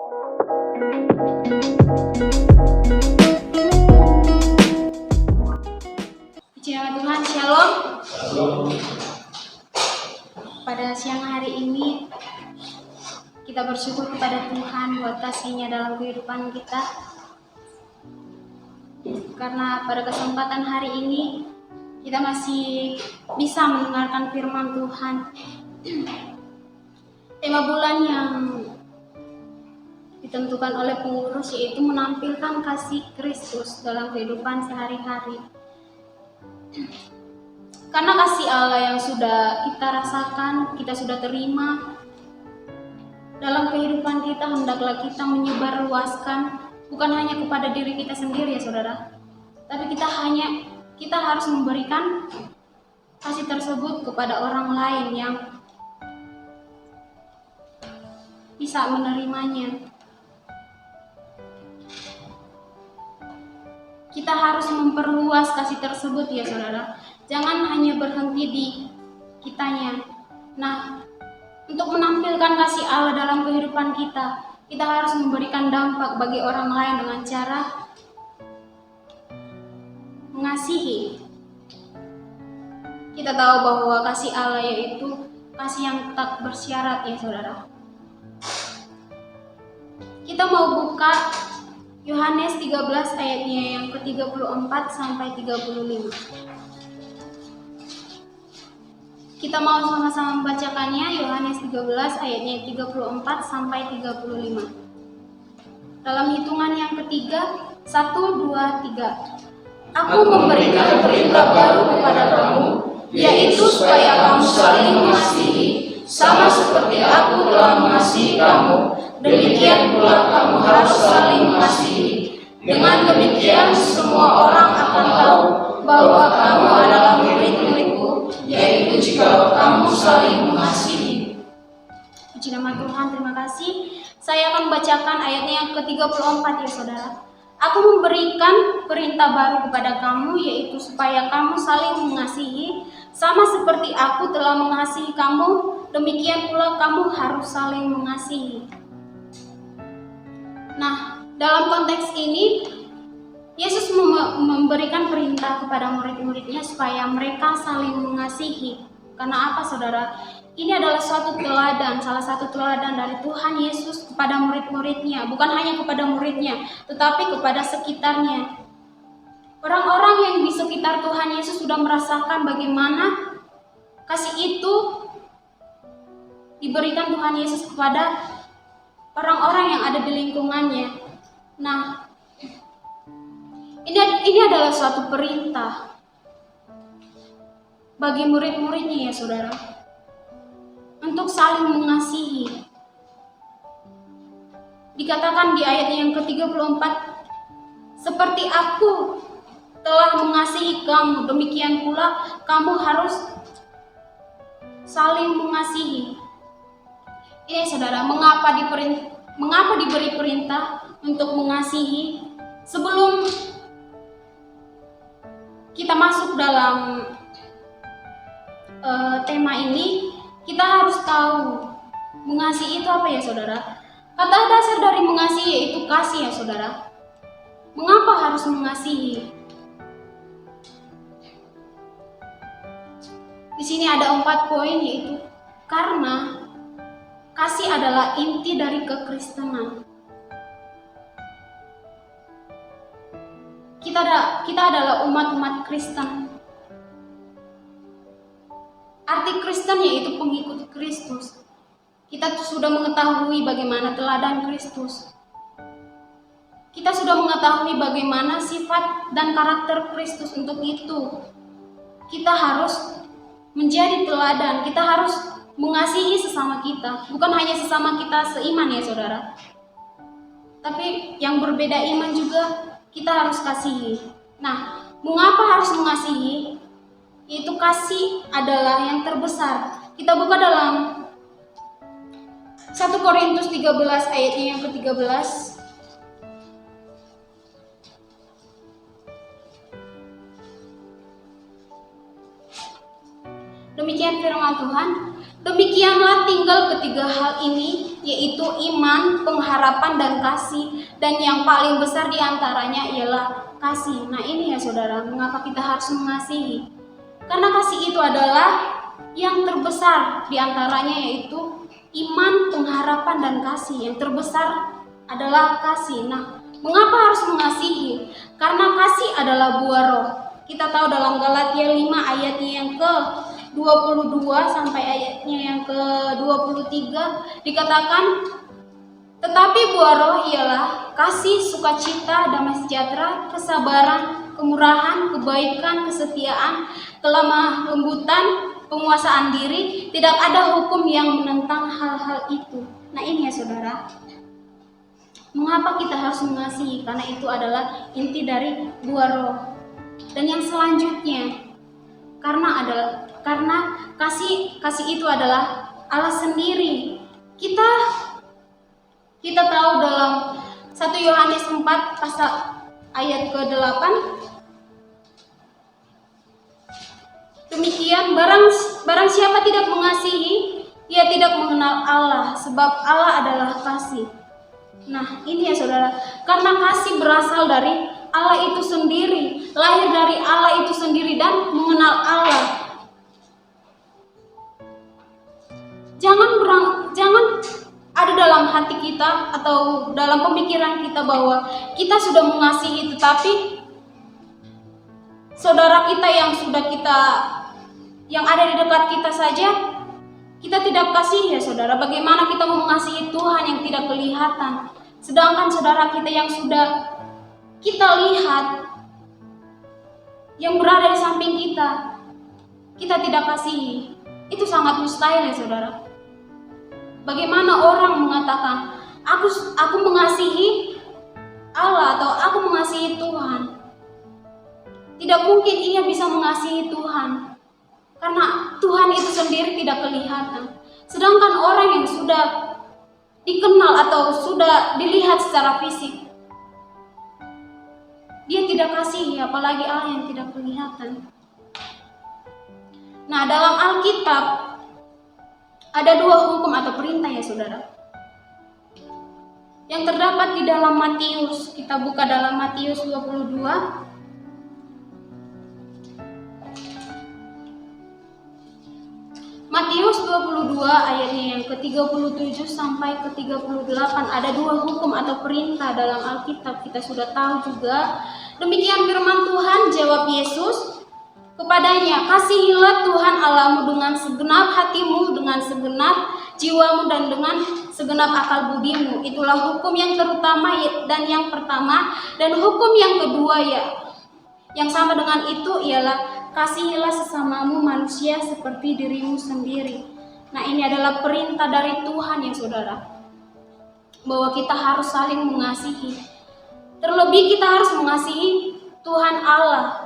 Puji nama Tuhan, Shalom. Shalom. Pada siang hari ini kita bersyukur kepada Tuhan buat kasih-Nya dalam kehidupan kita. Karena pada kesempatan hari ini kita masih bisa mendengarkan firman Tuhan. Tema bulan yang ditentukan oleh pengurus yaitu menampilkan kasih Kristus dalam kehidupan sehari-hari. Karena kasih Allah yang sudah kita rasakan, kita sudah terima dalam kehidupan kita, hendaklah kita menyebarluaskan bukan hanya kepada diri kita sendiri ya saudara, tapi kita harus memberikan kasih tersebut kepada orang lain yang bisa menerimanya. Kita harus memperluas kasih tersebut ya saudara. Jangan hanya berhenti di kitanya. Nah, untuk menampilkan kasih Allah dalam kehidupan kita, kita harus memberikan dampak bagi orang lain dengan cara mengasihi. Kita tahu bahwa kasih Allah yaitu kasih yang tak bersyarat ya saudara. Kita mau buka Yohanes 13 ayatnya yang ke-34 sampai 35. Kita mau sama-sama membacakannya, Yohanes 13 ayatnya 34 sampai 35. Dalam hitungan yang ketiga, 1, 2, 3. Aku memberikan perintah baru kepada kamu, yaitu supaya kamu saling mengasihi, sama seperti aku telah mengasihi kamu. Demikian pula kamu harus saling mengasihi. Dengan demikian semua orang akan tahu bahwa kamu adalah murid-muridku, yaitu jika kamu saling mengasihi. Puji nama Tuhan, terima kasih. Saya akan bacakan ayatnya yang ke-34 ya saudara. Aku memberikan perintah baru kepada kamu, yaitu supaya kamu saling mengasihi, sama seperti aku telah mengasihi kamu, demikian pula kamu harus saling mengasihi. Nah, dalam konteks ini Yesus memberikan perintah kepada murid-muridnya supaya mereka saling mengasihi. Karena apa saudara? Ini adalah suatu teladan, salah satu teladan dari Tuhan Yesus kepada murid-muridnya. Bukan hanya kepada muridnya, tetapi kepada sekitarnya. Orang-orang yang di sekitar Tuhan Yesus sudah merasakan bagaimana kasih itu diberikan Tuhan Yesus kepada orang-orang yang ada di lingkungannya. Nah, ini adalah suatu perintah bagi murid-muridnya ya saudara, untuk saling mengasihi. Dikatakan di ayat yang ke-34, seperti aku telah mengasihi kamu, demikian pula kamu harus saling mengasihi. Ini saudara, mengapa diberi perintah untuk mengasihi? Sebelum kita masuk dalam tema ini, kita harus tahu mengasihi itu apa ya saudara. Kata dasar dari mengasihi yaitu kasih ya saudara. Mengapa harus mengasihi? Di sini ada 4 poin, yaitu karena kasih adalah inti dari kekristenan. Kita adalah umat-umat Kristen. Arti Kristen yaitu pengikut Kristus. Kita sudah mengetahui bagaimana teladan Kristus. Kita sudah mengetahui bagaimana sifat dan karakter Kristus. Untuk itu, kita harus menjadi teladan. Kita harus mengasihi sesama kita, bukan hanya sesama kita seiman ya saudara, tapi yang berbeda iman juga kita harus kasihi. Nah, mengapa harus mengasihi? Yaitu kasih adalah yang terbesar. Kita buka dalam 1 Korintus 13 ayatnya yang ke-13. Demikian firman Tuhan, Demikianlah tinggal ketiga hal ini, yaitu iman, pengharapan, dan kasih. Dan yang paling besar di antaranya ialah kasih. Nah ini ya saudara, mengapa kita harus mengasihi? Karena kasih itu adalah yang terbesar di antaranya, yaitu iman, pengharapan, dan kasih. Yang terbesar adalah kasih. Nah, mengapa harus mengasihi? Karena kasih adalah buah roh. Kita tahu dalam Galatia 5 ayatnya yang ke-22 sampai ayatnya yang ke-23 dikatakan, tetapi buah roh ialah kasih, sukacita, damai sejahtera, kesabaran, kemurahan, kebaikan, kesetiaan, kelemah lembutan, penguasaan diri. Tidak ada hukum yang menentang hal-hal itu. Nah ini ya saudara, mengapa kita harus mengasihi? Karena itu adalah inti dari buah roh. Dan yang selanjutnya, karena kasih itu adalah Allah sendiri. Kita tahu dalam 1 Yohanes 4 pasal ayat ke-8, demikian barang siapa tidak mengasihi, ia tidak mengenal Allah, sebab Allah adalah kasih. Nah ini ya saudara, karena kasih berasal dari Allah itu sendiri, lahir dari Allah itu sendiri dan mengenal Allah. Jangan ada dalam hati kita atau dalam pemikiran kita bahwa kita sudah mengasihi, tetapi saudara kita yang ada di dekat kita saja kita tidak kasih ya saudara. Bagaimana kita mau mengasihi Tuhan yang tidak kelihatan, sedangkan saudara kita yang sudah kita lihat, yang berada di samping kita tidak kasihi? Itu sangat mustahil ya saudara. Bagaimana orang mengatakan aku mengasihi Allah atau aku mengasihi Tuhan? Tidak mungkin ia bisa mengasihi Tuhan, karena Tuhan itu sendiri tidak kelihatan. Sedangkan orang yang sudah dikenal atau sudah dilihat secara fisik, dia tidak kasihi, apalagi Allah yang tidak kelihatan. Nah, dalam Alkitab ada dua hukum atau perintah ya saudara, yang terdapat di dalam Matius. Kita buka dalam Matius 22. Matius 22 ayatnya yang ke-37 sampai ke-38 ada dua hukum atau perintah dalam Alkitab. Kita sudah tahu juga. Demikian firman Tuhan, jawab Yesus kepadanya, kasihilah Tuhan Allahmu dengan segenap hatimu, dengan segenap jiwamu, dan dengan segenap akal budimu. Itulah hukum yang terutama dan yang pertama. Dan hukum yang kedua yang sama dengan itu ialah kasihilah sesamamu manusia seperti dirimu sendiri. Nah ini adalah perintah dari Tuhan ya saudara, bahwa kita harus saling mengasihi. Terlebih kita harus mengasihi Tuhan Allah.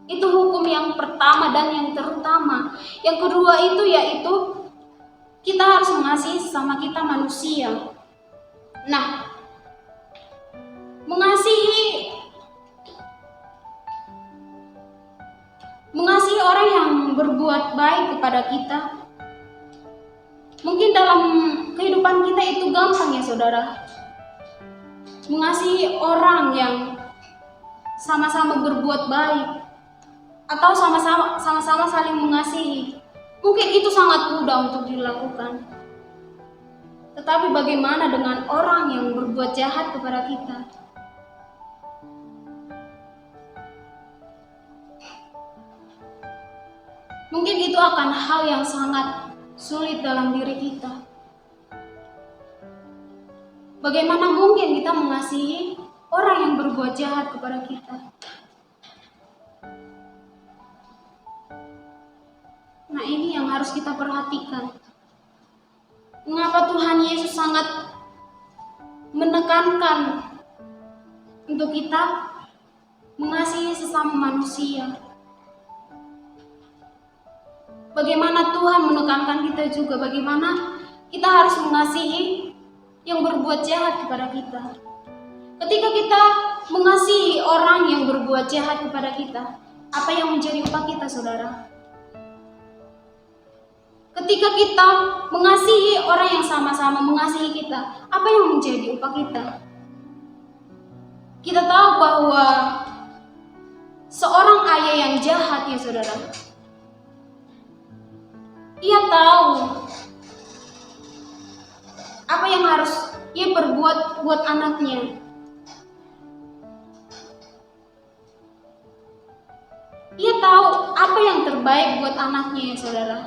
Itu hukum yang pertama dan yang terutama. Yang kedua itu yaitu kita harus mengasihi sesama kita manusia. Nah, mengasihi orang yang berbuat baik kepada kita, mungkin dalam kehidupan kita itu gampang ya saudara. Mengasihi orang yang sama-sama berbuat baik atau sama-sama saling mengasihi, mungkin itu sangat mudah untuk dilakukan. Tetapi bagaimana dengan orang yang berbuat jahat kepada kita? Mungkin itu akan hal yang sangat sulit dalam diri kita. Bagaimana mungkin kita mengasihi orang yang berbuat jahat kepada kita? Nah ini yang harus kita perhatikan. Mengapa Tuhan Yesus sangat menekankan untuk kita mengasihi sesama manusia? Bagaimana Tuhan menekankan kita juga, bagaimana kita harus mengasihi yang berbuat jahat kepada kita. Ketika kita mengasihi orang yang berbuat jahat kepada kita, apa yang menjadi upah kita saudara? Ketika kita mengasihi orang yang sama-sama mengasihi kita, apa yang menjadi upah kita? Kita tahu bahwa seorang ayah yang jahat ya saudara, ia tahu apa yang harus ia perbuat buat anaknya. Ia tahu apa yang terbaik buat anaknya ya saudara.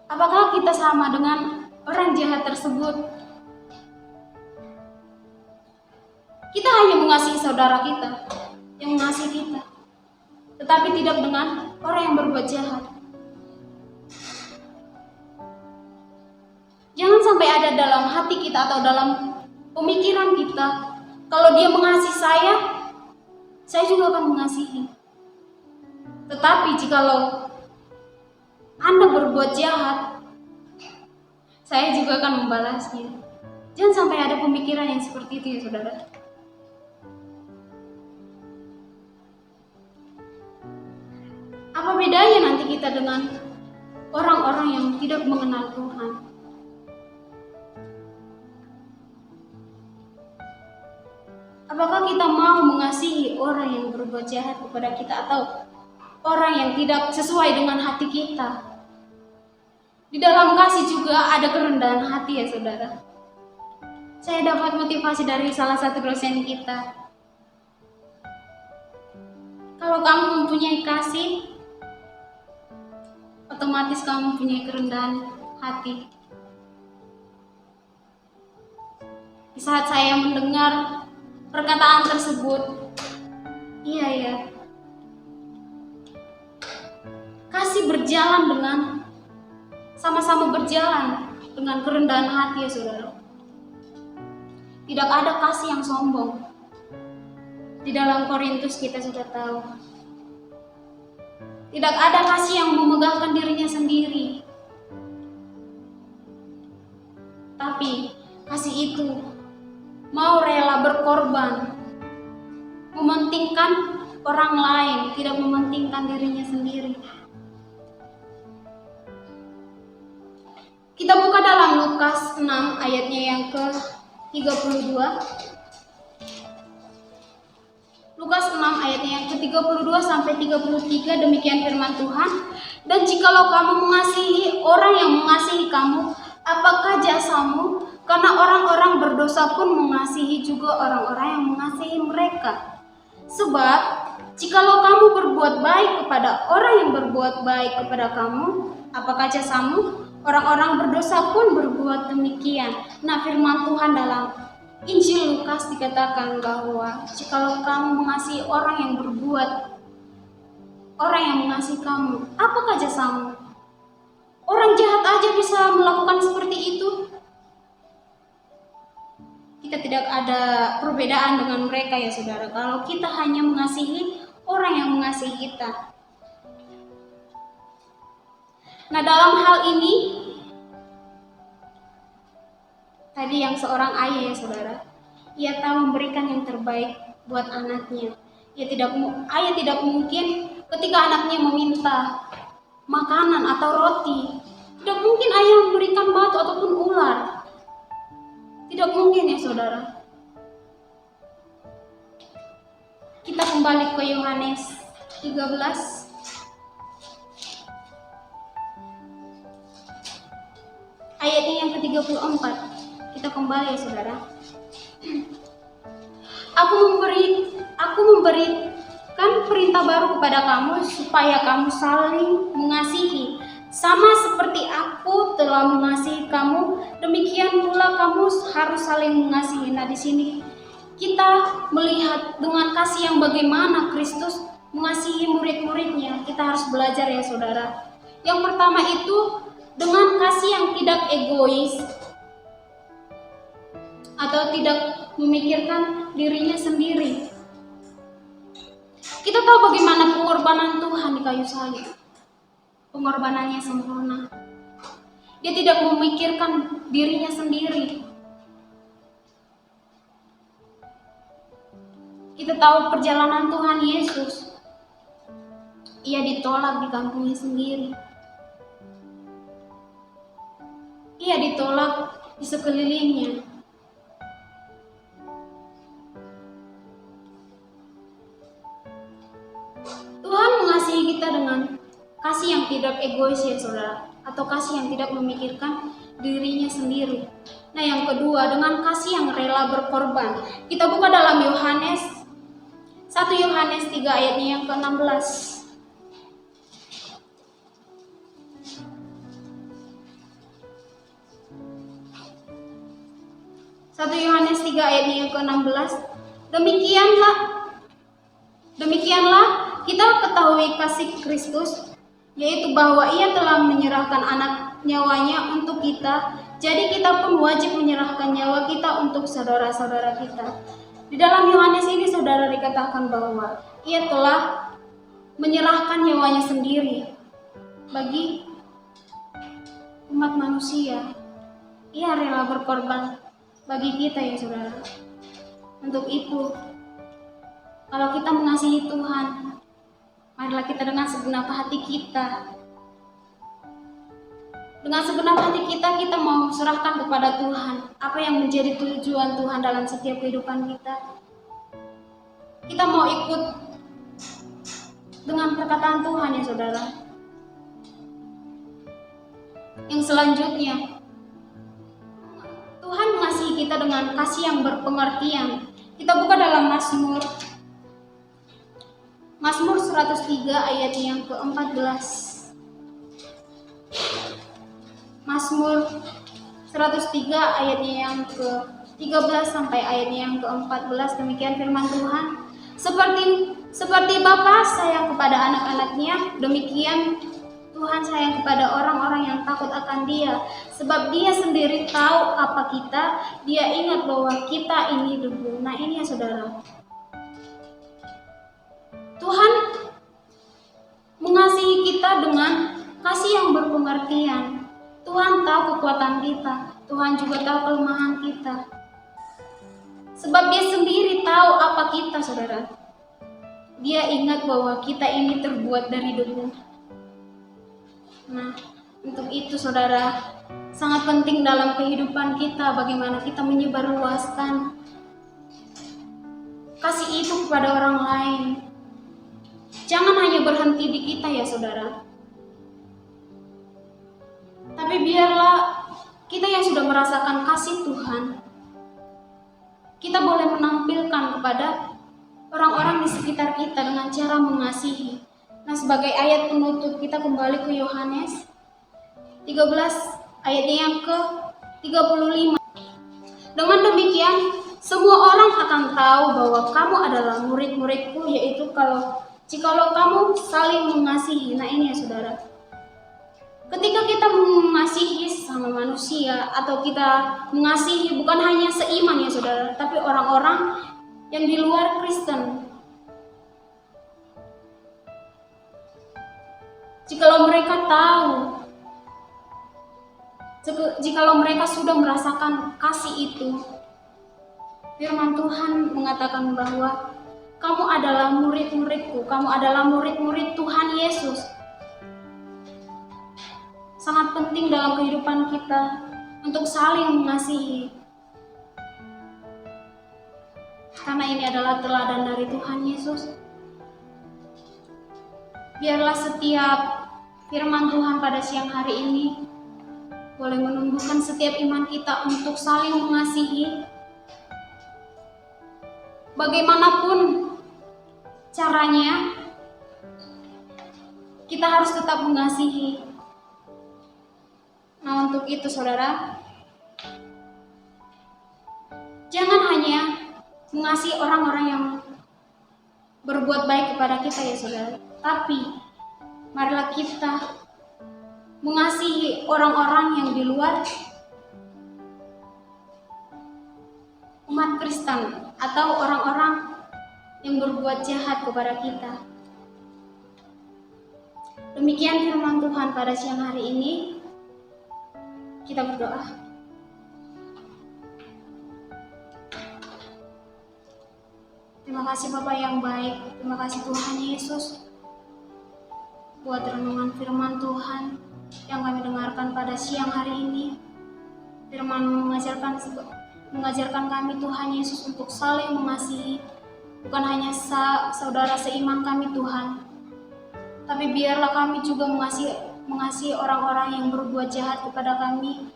Apakah kita sama dengan orang jahat tersebut? Kita hanya mengasihi saudara kita yang mengasihi kita, tetapi tidak dengan orang yang berbuat jahat. Jangan sampai ada dalam hati kita atau dalam pemikiran kita, kalau dia mengasihi saya juga akan mengasihi. Tetapi jikalau Anda berbuat jahat, saya juga akan membalasnya. Jangan sampai ada pemikiran yang seperti itu ya saudara. Apa bedanya nanti kita dengan orang-orang yang tidak mengenal Tuhan? Apakah kita mau mengasihi orang yang berbuat jahat kepada kita atau orang yang tidak sesuai dengan hati kita? Di dalam kasih juga ada kerendahan hati ya saudara. Saya dapat motivasi dari salah satu dosen kita. Kalau kamu mempunyai kasih, otomatis kamu mempunyai kerendahan hati. Di saat saya mendengar perkataan tersebut, iya ya, kasih berjalan dengan sama-sama berjalan dengan kerendahan hati ya saudara. Tidak ada kasih yang sombong. Di dalam Korintus kita sudah tahu. Tidak ada kasih yang memegahkan dirinya sendiri. Tapi kasih itu mau rela berkorban, mementingkan orang lain, tidak mementingkan dirinya sendiri. Kita buka dalam Lukas 6 ayatnya yang ke-32. Lukas 6 ayatnya yang ke-32 sampai 33, demikian firman Tuhan. Dan jikalau kamu mengasihi orang yang mengasihi kamu, apakah jasamu? Karena orang-orang berdosa pun mengasihi juga orang-orang yang mengasihi mereka. Sebab jikalau kamu berbuat baik kepada orang yang berbuat baik kepada kamu, apakah jasamu? Orang-orang berdosa pun berbuat demikian. Nah, firman Tuhan dalam Injil Lukas dikatakan bahwa jikalau kamu mengasihi orang yang mengasihi kamu, apakah jasamu? Orang jahat aja bisa melakukan seperti itu. Kita tidak ada perbedaan dengan mereka ya saudara, kalau kita hanya mengasihi orang yang mengasihi kita. Nah, dalam hal ini tadi yang seorang ayah ya saudara, ia tahu memberikan yang terbaik buat anaknya. Ayah tidak mungkin ketika anaknya meminta makanan atau roti, tidak mungkin ayah memberikan batu ataupun ular. Tidak mungkin ya saudara. Kita kembali ke Yohanes 13. Ayatnya yang ke-34. Kita kembali ya saudara. Aku memberikan perintah baru kepada kamu supaya kamu saling mengasihi. Sama seperti aku telah mengasihi kamu, demikian pula kamu harus saling mengasihi. Nah, di sini kita melihat dengan kasih yang bagaimana Kristus mengasihi murid-muridnya. Kita harus belajar ya saudara. Yang pertama itu dengan kasih yang tidak egois atau tidak memikirkan dirinya sendiri. Kita tahu bagaimana pengorbanan Tuhan di kayu salib. Pengorbanannya sempurna. Dia tidak memikirkan dirinya sendiri. Kita tahu perjalanan Tuhan Yesus. ia ditolak di kampungnya sendiri. Ia ditolak di sekelilingnya. Tuhan mengasihi kita dengan kasih yang tidak egois ya saudara, atau kasih yang tidak memikirkan dirinya sendiri. Nah yang kedua, dengan kasih yang rela berkorban. Kita buka dalam Yohanes 1 Yohanes 3 ayatnya yang ke-16. 1 Yohanes 3 ayatnya yang ke-16. Demikianlah kita ketahui kasih Kristus, yaitu bahwa ia telah menyerahkan anak nyawanya untuk kita. Jadi kita pun wajib menyerahkan nyawa kita untuk saudara-saudara kita. Di dalam Yohanes ini saudara dikatakan bahwa ia telah menyerahkan nyawanya sendiri bagi umat manusia. Ia rela berkorban bagi kita ya saudara. Untuk itu, kalau kita mengasihi Tuhan, marilah kita dengan segenap hati kita. Dengan segenap hati kita mau serahkan kepada Tuhan apa yang menjadi tujuan Tuhan dalam setiap kehidupan kita. Kita mau ikut dengan perkataan Tuhan ya saudara. Yang selanjutnya, Tuhan mengasihi kita dengan kasih yang berpengertian. Kita buka dalam Mazmur 103 ayat yang ke-14. Mazmur 103 ayatnya yang ke-13 sampai ayatnya yang ke-14. Demikian firman Tuhan. Seperti Bapa sayang kepada anak-anaknya, demikian Tuhan sayang kepada orang-orang yang takut akan Dia. Sebab Dia sendiri tahu apa kita, Dia ingat bahwa kita ini debu. Nah ini ya saudara, Tuhan mengasihi kita dengan kasih yang berpengertian. Tuhan tahu kekuatan kita, Tuhan juga tahu kelemahan kita. Sebab Dia sendiri tahu apa kita saudara. Dia ingat bahwa kita ini terbuat dari debu. Nah, untuk itu saudara, sangat penting dalam kehidupan kita bagaimana kita menyebarluaskan kasih itu kepada orang lain. Jangan hanya berhenti di kita ya saudara. Tapi biarlah kita yang sudah merasakan kasih Tuhan, kita boleh menampilkan kepada orang-orang di sekitar kita dengan cara mengasihi. Nah sebagai ayat penutup kita kembali ke Yohanes 13 ayatnya yang ke-35. Dengan demikian semua orang akan tahu bahwa kamu adalah murid-muridku, yaitu jikalau kamu saling mengasihi. Nah ini ya saudara, ketika kita mengasihi sama manusia atau kita mengasihi bukan hanya seiman ya saudara, tapi orang-orang yang di luar Kristen, jikalau mereka sudah merasakan kasih itu, firman Tuhan mengatakan bahwa kamu adalah murid-muridku, kamu adalah murid-murid Tuhan Yesus. Sangat penting dalam kehidupan kita untuk saling mengasihi. Karena ini adalah teladan dari Tuhan Yesus. Biarlah setiap firman Tuhan pada siang hari ini boleh menumbuhkan setiap iman kita untuk saling mengasihi. Bagaimanapun caranya, kita harus tetap mengasihi. Nah untuk itu saudara, jangan hanya mengasihi orang-orang yang berbuat baik kepada kita ya saudara, tapi marilah kita mengasihi orang-orang yang di luar umat Kristen atau orang-orang yang berbuat jahat kepada kita. Demikian firman Tuhan pada siang hari ini. Kita berdoa. Terima kasih Bapa yang baik, terima kasih Tuhan Yesus. buat renungan firman Tuhan yang kami dengarkan pada siang hari ini. Firman mengajarkan kami Tuhan Yesus untuk saling mengasihi, bukan hanya saudara seiman kami Tuhan, tapi biarlah kami juga mengasihi orang-orang yang berbuat jahat kepada kami.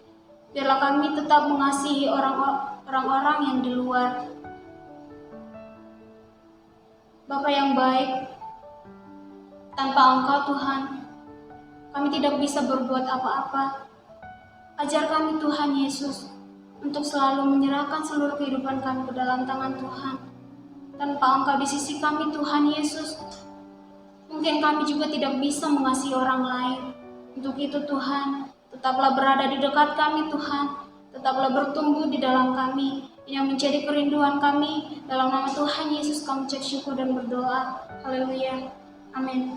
Biarlah kami tetap mengasihi orang-orang yang di luar. Bapa yang baik, tanpa Engkau Tuhan, kami tidak bisa berbuat apa-apa. Ajar kami Tuhan Yesus untuk selalu menyerahkan seluruh kehidupan kami ke dalam tangan Tuhan. Tanpa Engkau di sisi kami Tuhan Yesus, mungkin kami juga tidak bisa mengasihi orang lain. Untuk itu Tuhan, tetaplah berada di dekat kami Tuhan, tetaplah bertumbuh di dalam kami. Ini yang menjadi kerinduan kami. Dalam nama Tuhan Yesus kami ucap syukur dan berdoa. Haleluya. Amin.